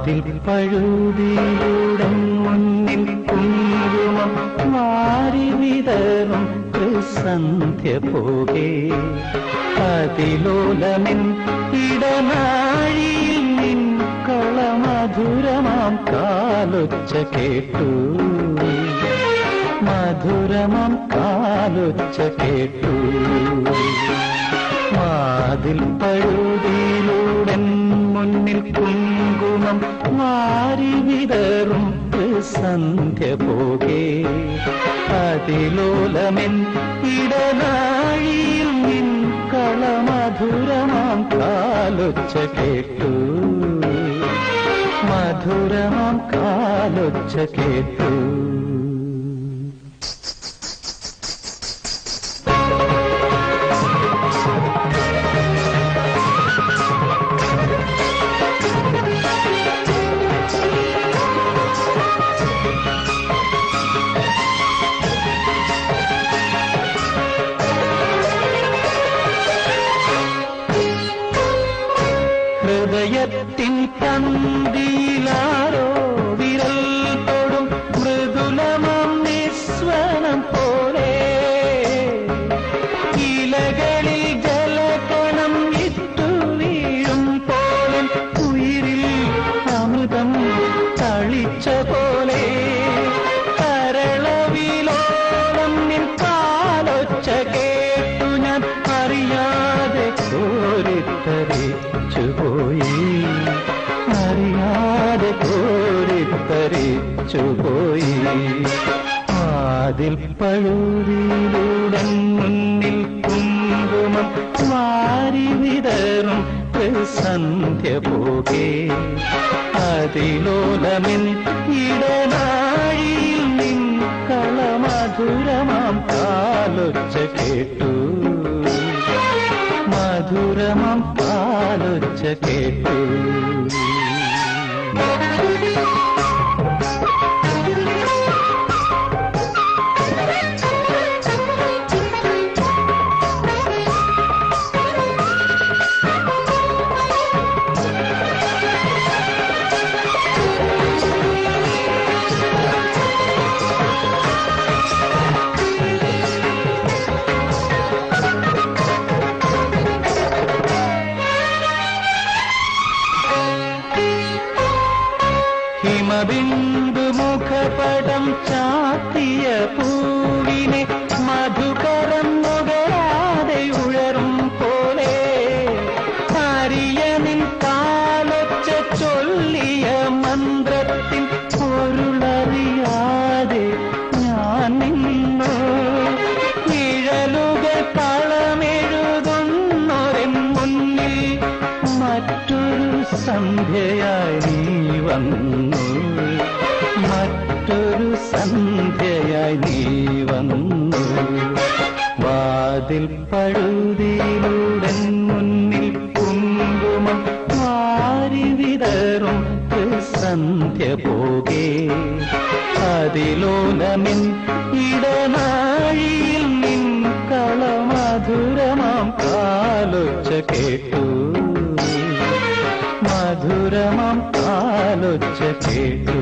വാതിൽ പഴുതിലൂടെ മുന്നിൽ കുങ്കുമം വാരി വിതറും സന്ധ്യ പോകെ അതിലോലമെൻ ഇടനാഴിയിൽ നിൻ കളമധുരമാം കാലൊച്ച കേട്ടു, മധുരമാം കാലൊച്ച കേട്ടു. വാതിൽ പഴുതിയിലൂടെ മുന്നിൽ കുങ്കുമം വാരി വിതറും സന്ധ്യ പോകെ അതിലോലമെൻ ഇടനാഴിയിൽ നിൻ കളമധുരമാം കാലൊച്ച കേട്ടു, മധുരമാം കാലൊച്ച കേട്ടു. ഹൃദയത്തിൻ പന്തിയിലാരോ വിരൽ തൊടും മൃദുലമം നിസ്വനം പോലെ ഇലകളിൽ ജലകണം ഇട്ടു വീഴും പോലെ ഉയിരിൽ അമൃതം തളിച്ച പോലെ കരളവിലോളം നിൻ കാലൊച്ച കേട്ടു ഞാൻ അറിയാതെ കോരിത്തരിച്ചുപോയി, അറിയാതെ കോരിത്തരിച്ചുപോയി. വാതിൽ പഴുതിയിലൂടെ മുന്നിൽ കുങ്കുമം വാരി വിതറും സന്ധ്യ പോകെ അതിലോലമെൻ ഇടനാഴിയിൽ നിൻ കളമധുരമാം കാലൊച്ച കേട്ടു, മധുരമാം കാലൊച്ച കേട്ടു. ഹിമബിന്ദു മുഖപടം ചാത്തിയ പൂവിനെ മധുകരം നുകരാതെ ഉഴറും പോലെ ഹരിയനിൻ കാലൊച്ച ചൊല്ലിയ മന്ത്രത്തിൻ പൊരുളറിയാതെ ഞാൻ നിന്നു. നിഴലുകൾ കളമെഴുതുന്നൊരെൻ മുന്നിൽ മറ്റൊരു സന്ധ്യയായി നീ വന്നു, മറ്റൊരു സന്ധ്യയായി നീ വന്നു. വാതിൽ പഴുതിയിലൂടെ മുന്നിൽ കുങ്കുമം വാരി വിതറും സന്ധ്യ പോകെ അതിലോലമെൻ ഇടനാഴിയിൽ നിൻ കളമധുരമാം കാലൊച്ച കേട്ടു, മധുരമാം കാലൊച്ച കേട്ടു.